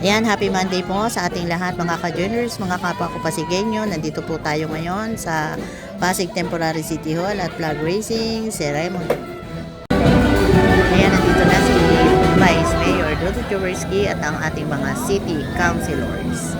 Ayan, happy Monday po sa ating lahat mga ka-journers, mga kapwa ko Pasigueño. Nandito po tayo ngayon sa Pasig Temporary City Hall at flag raising ceremony. Ayan, nandito na si Vice Mayor Dodo Jaworski at ang ating mga city councilors.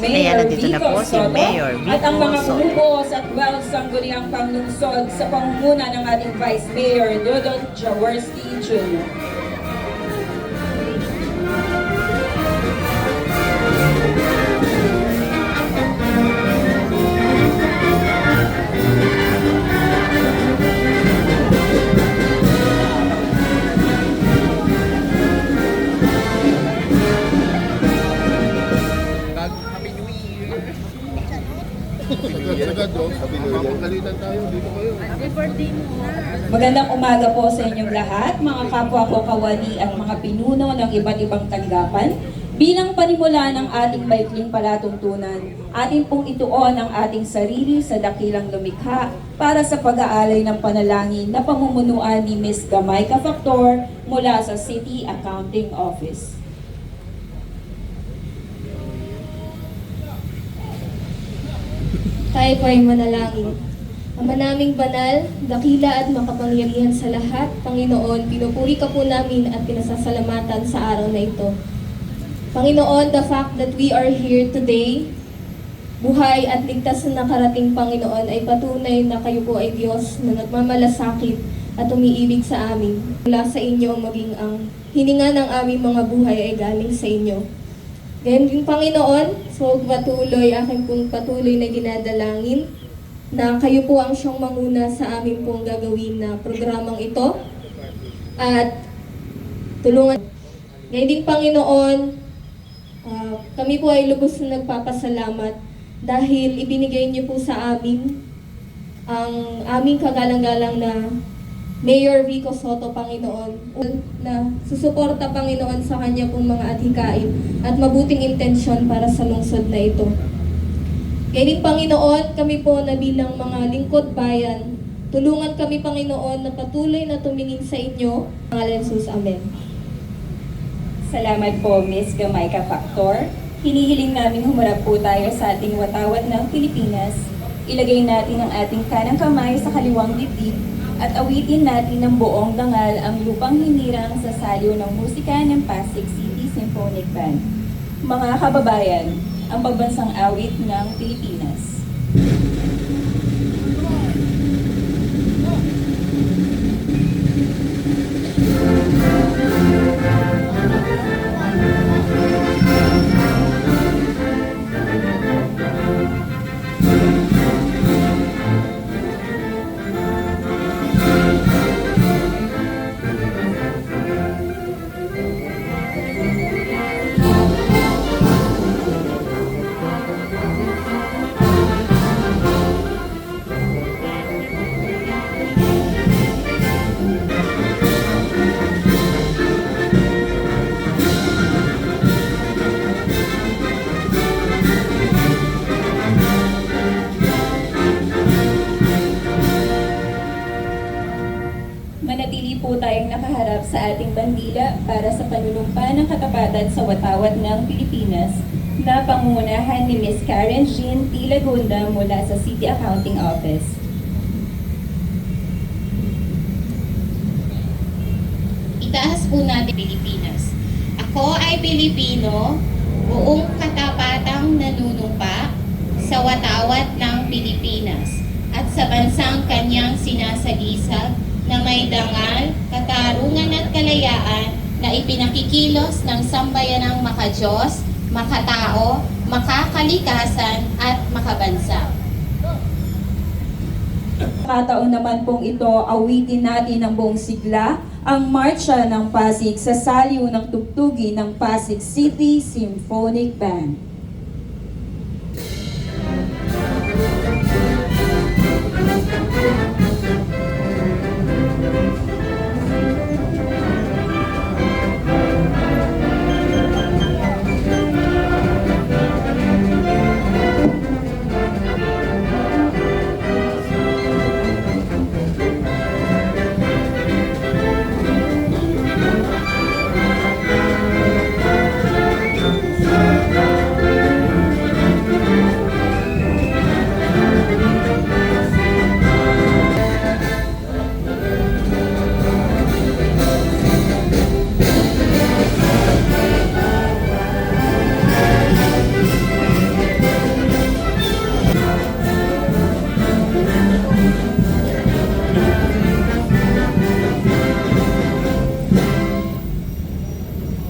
Ayan, nandito na po si Mayor Vico at ang mga Soto. bumubuos at well-sangguniang panglungsod sa pangunguna ng ating Vice Mayor Dodot Jaworski Jr. Magandang umaga po sa inyong lahat, mga kapwa ko kawani at mga pinuno ng iba't ibang tanggapan. Bilang panimula ng ating maikling palatuntunan, ating pong ituon ang ating sarili sa dakilang lumikha para sa pag-aalay ng panalangin na pamumunuan ni Ms. Gamayka Factor mula sa City Accounting Office. Tayo po ay manalangin. Ama naming banal, dakila at makapangyarihan sa lahat, Panginoon, pinupuri ka po namin at pinasasalamatan sa araw na ito. Panginoon, the fact that we are here today, buhay at ligtas na nakarating, Panginoon, ay patunay na kayo po ay Diyos na nagmamalasakit at umiibig sa amin. Mula sa inyo maging ang hininga ng aming mga buhay ay galing sa inyo. Ganyan din, Panginoon, so aking pong patuloy na dinadalangin na kayo po ang siyang manguna sa amin pong gagawin na programang ito at tulungan. Ngayon din, Panginoon, kami po ay lubos na nagpapasalamat dahil ibinigay niyo po sa amin ang aming kagalang-galang na Mayor Vico Soto, Panginoon, na susuporta, Panginoon, sa kanya pong mga adhikain at mabuting intensyon para sa lungsod na ito. Kaya din, Panginoon, kami po na bilang mga lingkod bayan, tulungan kami, Panginoon, na patuloy na tumingin sa inyo. Pangalan Jesus, Amen. Salamat po, Ms. Gamayka Factor. Hinihiling namin humarap po tayo sa ating watawat ng Pilipinas. Ilagay natin ang ating kanang kamay sa kaliwang dibdib at awitin natin ng buong dangal ang lupang hinirang sa saliw ng musika ng Pasig City Symphonic Band. Mga kababayan, ang pagbansang awit ng Pilipinas. Manatili po tayong nakaharap sa ating bandila para sa panunumpa ng katapatan sa watawat ng Pilipinas na pangungunahan ni Ms. Karen Jean T. Lagunda mula sa City Accounting Office. Itaas po natin Pilipinas. Ako ay Pilipino, buong katapatang nanunumpa sa watawat ng Pilipinas at sa bansang kanyang sinasagisag na may dangal, katarungan at kalayaan na ipinakikilos ng sambayanang makadiyos, makatao, makakalikasan at makabansa. Kataon naman pong ito, awitin natin ng buong sigla ang Marcha ng Pasig sa saliw ng tugtugi ng Pasig City Symphonic Band.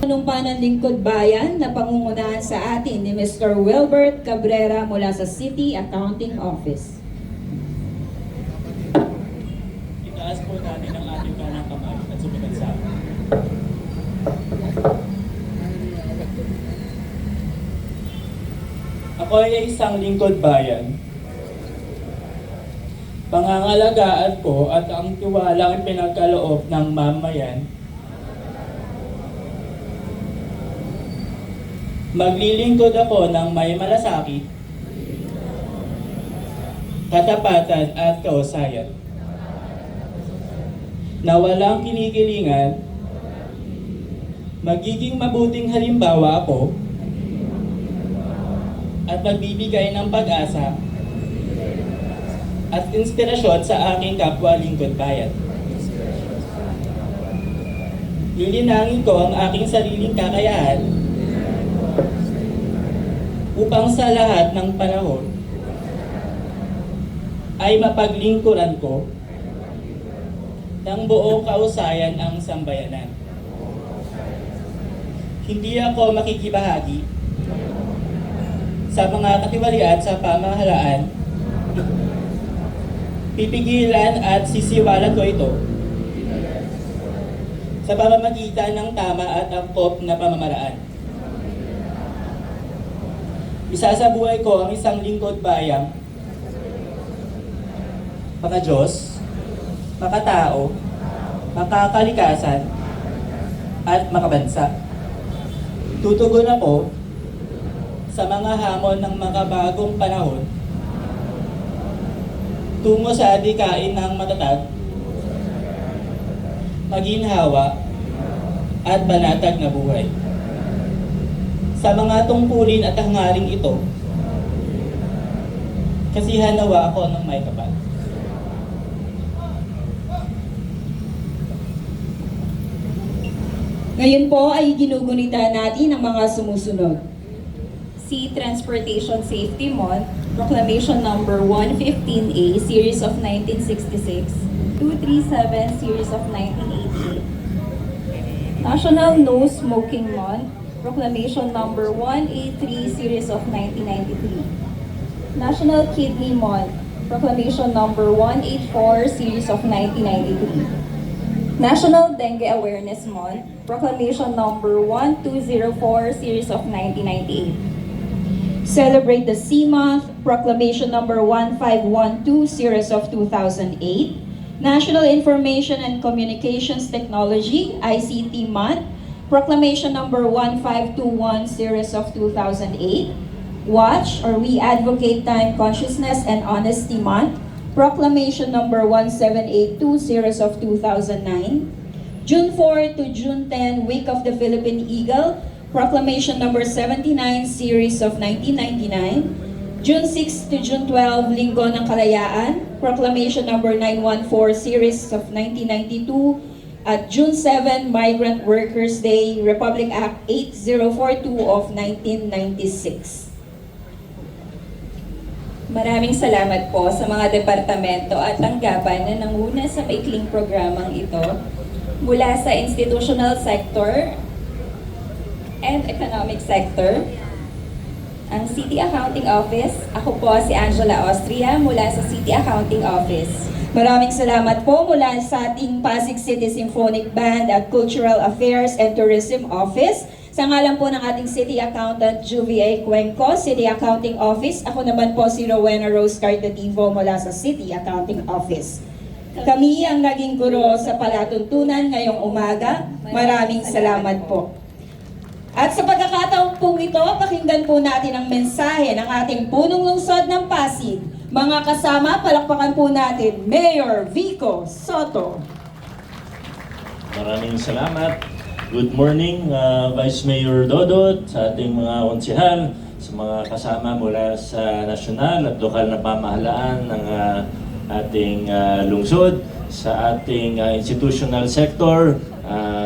Panumpa ng Lingkod Bayan na pangungunahan sa atin ni Mr. Wilbert Cabrera mula sa City Accounting Office. Itaas po natin ang ating kanang kamay at sumunod sa akin. Ako ay isang lingkod bayan. Pangangalagaan ko at ang tiwalang pinagkaloob ng mamayan. Maglilingkod ako ng may malasakit, katapatan at kausayan. Na walang kinikilingan, magiging mabuting halimbawa ako at magbibigay ng pag-asa at inspirasyon sa aking kapwa lingkod bayan. Lilinangin ko ang aking sariling kakayahan upang sa lahat ng panahon ay mapaglingkuran ko ng buong kausayan ang sambayanan. Hindi ako makikibahagi sa mga katiwalian sa pamahalaan. Pipigilan at sisiwalan ko ito sa pamamagitan ng tama at angkop na pamamaraan. Isasabuhay ko ang isang lingkod bayang makadiyos, makatao, makakalikasan, at makabansa. Tutugon ako sa mga hamon ng makabagong panahon tungo sa adikain ng matatag, maginhawa, at banatag na buhay. Sa mga tungkulin at hangaring ito, kasihan nawa ako ng may kapal. Ngayon po ay ginugunita natin ang mga sumusunod. Sea Transportation Safety Month, Proclamation Number 115A, Series of 1966, 237, Series of 1988. National No Smoking Month, Proclamation Number 183, Series of 1993. National Kidney Month, Proclamation Number 184, Series of 1993. National Dengue Awareness Month, Proclamation Number 1204, Series of 1998. Celebrate the Sea Month, Proclamation Number 1512, Series of 2008. National Information and Communications Technology, ICT Month, Proclamation Number 1521, Series of 2008. WATCH, or We Advocate Time Consciousness and Honesty Month, Proclamation Number 1782, Series of 2009. June 4 to June 10, Week of the Philippine Eagle, Proclamation Number 79, Series of 1999. June 6 to June 12, Linggo ng Kalayaan, Proclamation Number 914, Series of 1992. At June 7, Migrant Workers Day, Republic Act 8042 of 1996. Maraming salamat po sa mga departamento at tanggapan na nanguna sa maikling programang ito. Mula sa institutional sector, and Economic Sector. Ang City Accounting Office, ako po si Angela Austria mula sa City Accounting Office. Maraming salamat po mula sa ating Pasig City Symphonic Band at Cultural Affairs and Tourism Office. Sa ngalan po ng ating City Accountant Juvie Cuenco, City Accounting Office. Ako naman po si Rowena Rose Cartativo mula sa City Accounting Office. Kami ang naging guro sa palatuntunan ngayong umaga. Maraming salamat po. At sa pagkakataon po ito, pakinggan po natin ang mensahe ng ating punong lungsod ng Pasig. Mga kasama, palakpakan po natin, Mayor Vico Soto. Maraming salamat. Good morning, Vice Mayor Dodot, sa ating mga konsehal, sa mga kasama mula sa nasyonal at lokal na pamahalaan ng ating lungsod, sa ating institutional sector,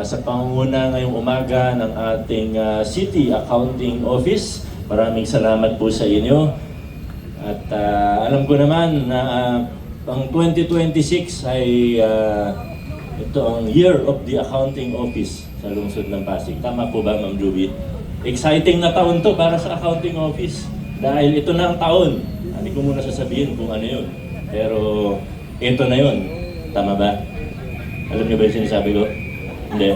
sa pangunguna ngayong umaga ng ating City Accounting Office. Maraming salamat po sa inyo. At alam ko naman na ang 2026 ay ito ang Year of the Accounting Office sa lungsod ng Pasig. Tama po ba, Ma'am Juby? Exciting na taon to para sa Accounting Office. Dahil ito na ang taon. Hindi ko muna sasabihin kung ano yun. Pero ito na yun. Tama ba? Alam niyo ba yung sinasabi ko? Hindi.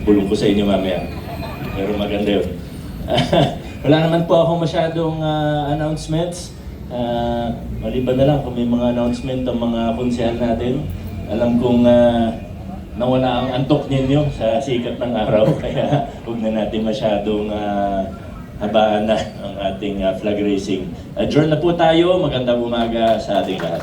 Bulong ko sa inyo mamaya. Pero maganda yun. Wala naman po akong masyadong announcements. Maliban na lang kung may mga announcement ang mga konsehal natin. Alam kong nawala ang antok ninyo sa sikat ng araw. Kaya huwag na natin masyadong habaan na ang ating flag raising. Adjourn na po tayo. Magandang umaga sa ating lahat.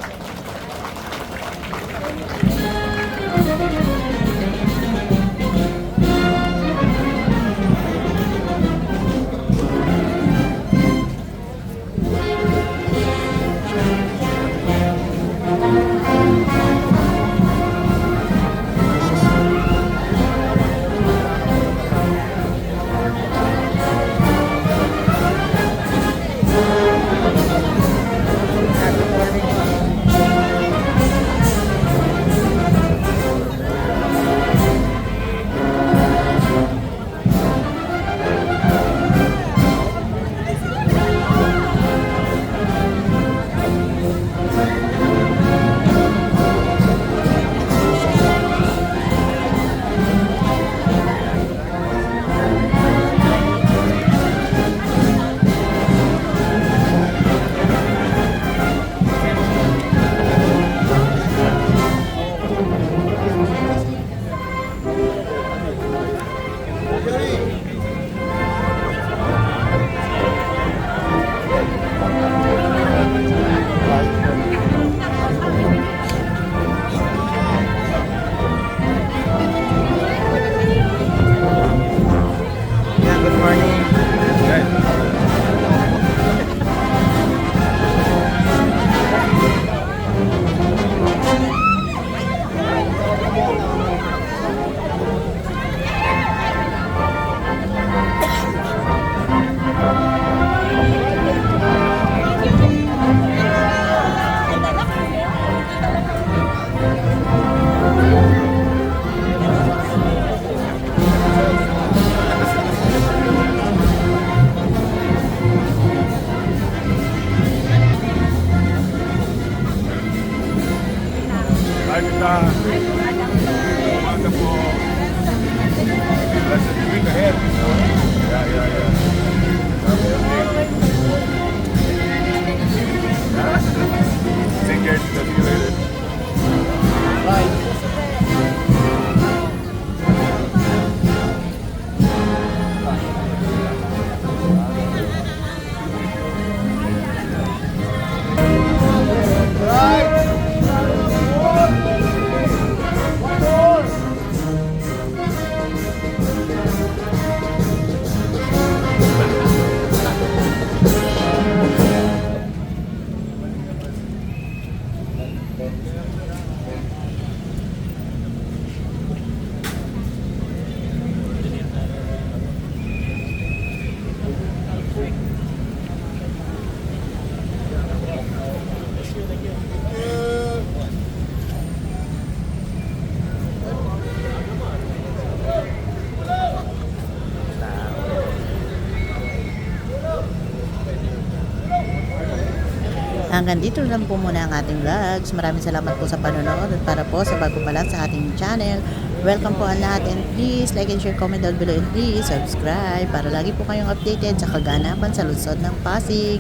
Hanggang dito lang po muna ang ating vlogs. Maraming salamat po sa panonood at para po sa bago pa lang sa ating channel. Welcome po ang lahat and please like and share, comment down below and please subscribe para lagi po kayong updated sa kaganapan sa lungsod ng Pasig.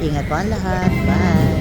Ingat po ang lahat. Bye!